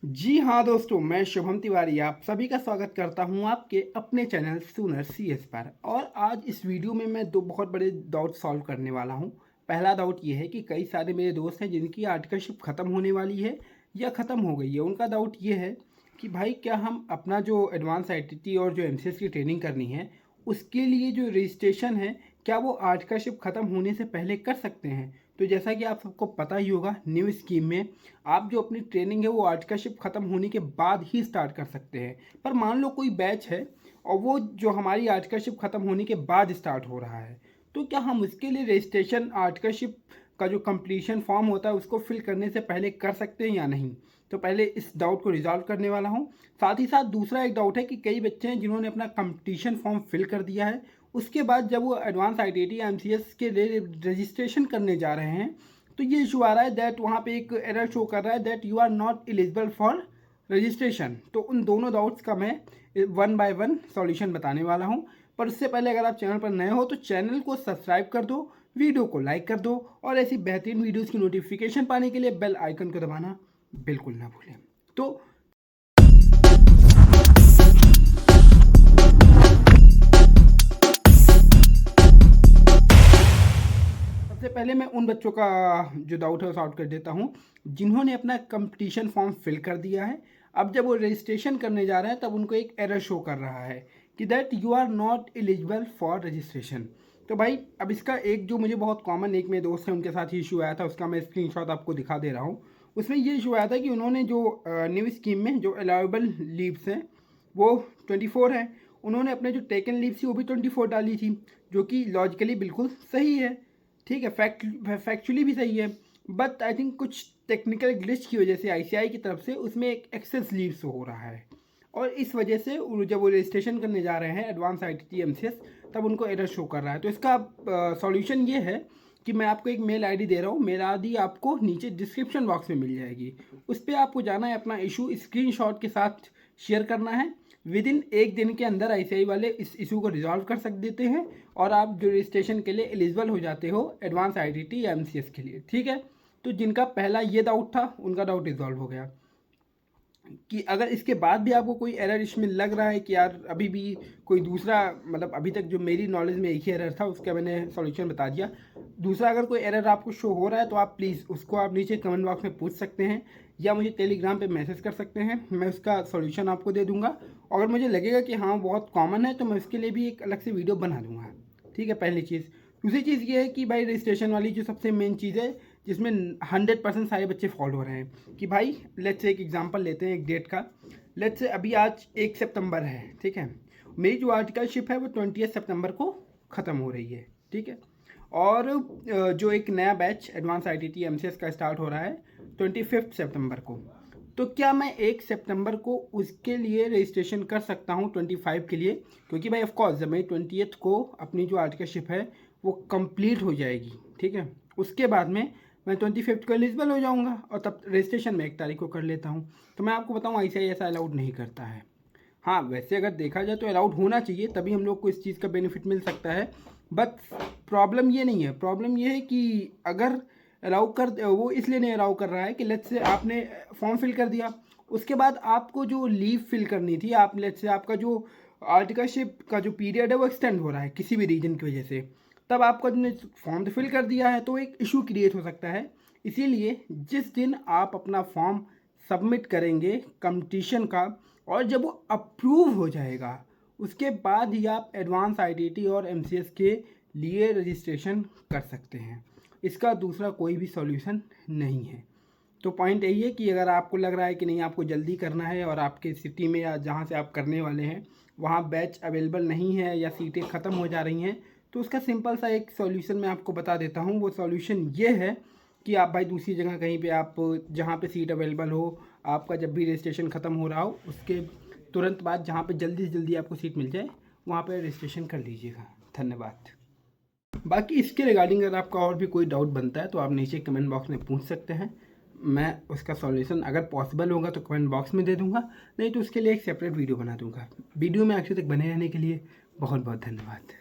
जी हाँ दोस्तों, मैं शुभम तिवारी आप सभी का स्वागत करता हूँ आपके अपने चैनल सूनर सीएस पर। और आज इस वीडियो में मैं दो बहुत बड़े डाउट सॉल्व करने वाला हूँ। पहला डाउट ये है कि कई सारे मेरे दोस्त हैं जिनकी आर्टिकलशिप ख़त्म होने वाली है या ख़त्म हो गई है। उनका डाउट ये है कि भाई क्या हम अपना जो एडवांस आईटीटी और जो एमसीएस की ट्रेनिंग करनी है उसके लिए जो रजिस्ट्रेशन है क्या वो आर्टिकलशिप ख़त्म होने से पहले कर सकते हैं। तो जैसा कि आप सबको पता ही होगा, न्यू स्कीम में आप जो अपनी ट्रेनिंग है वो आर्टिकलशिप ख़त्म होने के बाद ही स्टार्ट कर सकते हैं। पर मान लो कोई बैच है और वो जो हमारी आर्टिकलशिप ख़त्म होने के बाद स्टार्ट हो रहा है, तो क्या हम उसके लिए रजिस्ट्रेशन आर्टिकलशिप का जो कंप्लीशन फॉर्म होता है उसको फिल करने से पहले कर सकते हैं या नहीं। तो पहले इस डाउट को रिजॉल्व करने वाला हूँ। साथ ही साथ दूसरा एक डाउट है कि कई बच्चे हैं जिन्होंने अपना कंपटीशन फॉर्म फिल कर दिया है, उसके बाद जब वो एडवांस आईटीटी एमसीएस के लिए रजिस्ट्रेशन करने जा रहे हैं तो ये इशू आ रहा है दैट वहाँ पे एक एरर शो कर रहा है that you are not eligible for registration. तो उन दोनों डाउट्स का मैं वन बाय वन सॉल्यूशन बताने वाला हूँ। पर उससे पहले अगर आप चैनल पर नए हो तो चैनल को सब्सक्राइब कर दो, वीडियो को लाइक कर दो और ऐसी बेहतरीन वीडियोज़ की नोटिफिकेशन पाने के लिए बेल आइकन को दबाना बिल्कुल ना भूलें। तो सबसे पहले मैं उन बच्चों का जो डाउट है सॉल्व कर देता हूँ जिन्होंने अपना कंपटीशन फॉर्म फिल कर दिया है। अब जब वो रजिस्ट्रेशन करने जा रहे हैं तब उनको एक एरर शो कर रहा है कि that you are not eligible for registration. तो भाई अब इसका एक जो मुझे बहुत कॉमन एक मेरे दोस्त है उनके साथ ही इशू आया था, उसका मैं स्क्रीनशॉट आपको दिखा दे रहा हूँ। उसमें ये इशू आया था कि उन्होंने जो न्यू स्कीम में जो अलाउेबल लीव्स हैं वो 24 है, उन्होंने अपने जो टेकन लीव्स थी वो भी 24 डाली थी, जो कि लॉजिकली बिल्कुल सही है। ठीक है, फैक्चुअली भी सही है। बट आई थिंक कुछ टेक्निकल ग्लिच की वजह से आईसीआई की तरफ से उसमें एक एक्सेस लीव शो हो रहा है और इस वजह से जब वो रजिस्ट्रेशन करने जा रहे हैं एडवांस आईटीटी एमसीएस तब उनको एरर शो कर रहा है। तो इसका सॉल्यूशन ये है कि मैं आपको एक मेल आईडी दे रहा हूँ, मेल आईडी आपको नीचे डिस्क्रिप्शन बॉक्स में मिल जाएगी। उस पर आपको जाना है, अपना इशू स्क्रीनशॉट के साथ शेयर करना है। विद इन एक दिन के अंदर आईसीआई वाले इस इशू को रिजॉल्व कर सक देते हैं और आप जो रजिस्ट्रेशन के लिए एलिजिबल हो जाते हो एडवांस आईटीटी या एमसीएस के लिए। ठीक है, तो जिनका पहला ये डाउट था उनका डाउट रिजॉल्व हो गया। कि अगर इसके बाद भी आपको कोई एरर इसमें लग रहा है कि यार अभी भी कोई दूसरा, मतलब अभी तक जो मेरी नॉलेज में एक ही एरर था उसका मैंने सॉल्यूशन बता दिया, दूसरा अगर कोई एरर आपको शो हो रहा है तो आप प्लीज़ उसको आप नीचे कमेंट बॉक्स में पूछ सकते हैं या मुझे टेलीग्राम पे मैसेज कर सकते हैं, मैं उसका सॉल्यूशन आपको दे दूंगा। अगर मुझे लगेगा कि हाँ बहुत कॉमन है तो मैं उसके लिए भी एक अलग से वीडियो बना दूंगा। ठीक है, पहली चीज़। दूसरी चीज़ ये है कि भाई रजिस्ट्रेशन वाली जो सबसे मेन चीज़ है जिसमें 100% सारे बच्चे फॉलो हो रहे हैं कि भाई लेट्स से एक एग्जांपल लेते हैं एक डेट का। लेट्स से अभी आज 1 सितंबर है, ठीक है, मेरी जो आर्टिकलशिप है वो 20 सितंबर को ख़त्म हो रही है। ठीक है, और जो एक नया बैच एडवांस आईटीटी एमसीएस का स्टार्ट हो रहा है 25 सितंबर को। तो क्या मैं 1 सितंबर को उसके लिए रजिस्ट्रेशन कर सकता हूँ 25 के लिए, क्योंकि भाई ऑफकोर्स जब मैं 20 को अपनी जो आर्टिकलशिप है वो कंप्लीट हो जाएगी। ठीक है, उसके बाद में मैं 25 को एलिजिबल हो जाऊंगा और तब रजिस्ट्रेशन मैं 1 तारीख को कर लेता हूँ। तो मैं आपको बताऊँ आईसीआई ऐसा अलाउड नहीं करता है। हाँ, वैसे अगर देखा जाए तो अलाउड होना चाहिए, तभी हम लोग को इस चीज़ का बेनिफिट मिल सकता है। बट प्रॉब्लम ये नहीं है, प्रॉब्लम ये है कि अगर अलाउ कर, वो इसलिए नहीं अलाउ कर रहा है कि लेट्स से आपने फॉर्म फिल कर दिया, उसके बाद आपको जो लीव फिल करनी थी, आप लेट्स से आपका जो आर्टिकलशिप का जो पीरियड है वो एक्सटेंड हो रहा है किसी भी रीजन की वजह से, तब आपका जो फॉर्म तो फिल कर दिया है तो एक इशू क्रिएट हो सकता है। इसीलिए जिस दिन आप अपना फॉर्म सबमिट करेंगे कंपटीशन का और जब वो अप्रूव हो जाएगा उसके बाद ही आप एडवांस आईटीटी और एमसीएस के लिए रजिस्ट्रेशन कर सकते हैं। इसका दूसरा कोई भी सॉल्यूशन नहीं है। तो पॉइंट यही है कि अगर आपको लग रहा है कि नहीं आपको जल्दी करना है और आपके सिटी में या जहाँ से आप करने वाले हैं वहाँ बैच अवेलेबल नहीं है या सीटें ख़त्म हो जा रही हैं, तो उसका सिंपल सा एक सॉल्यूशन मैं आपको बता देता हूँ। वो सॉल्यूशन ये है कि आप भाई दूसरी जगह कहीं पे आप जहाँ पे सीट अवेलेबल हो, आपका जब भी रजिस्ट्रेशन ख़त्म हो रहा हो उसके तुरंत बाद जहाँ पे जल्दी से जल्दी आपको सीट मिल जाए वहाँ पे रजिस्ट्रेशन कर लीजिएगा। धन्यवाद। बाकी इसके रिगार्डिंग अगर आपका और भी कोई डाउट बनता है तो आप नीचे कमेंट बॉक्स में पूछ सकते हैं, मैं उसका सॉल्यूशन अगर पॉसिबल होगा तो कमेंट बॉक्स में दे दूंगा, नहीं तो उसके लिए एक सेपरेट वीडियो बना दूंगा। वीडियो में आखिर तक बने रहने के लिए बहुत बहुत धन्यवाद।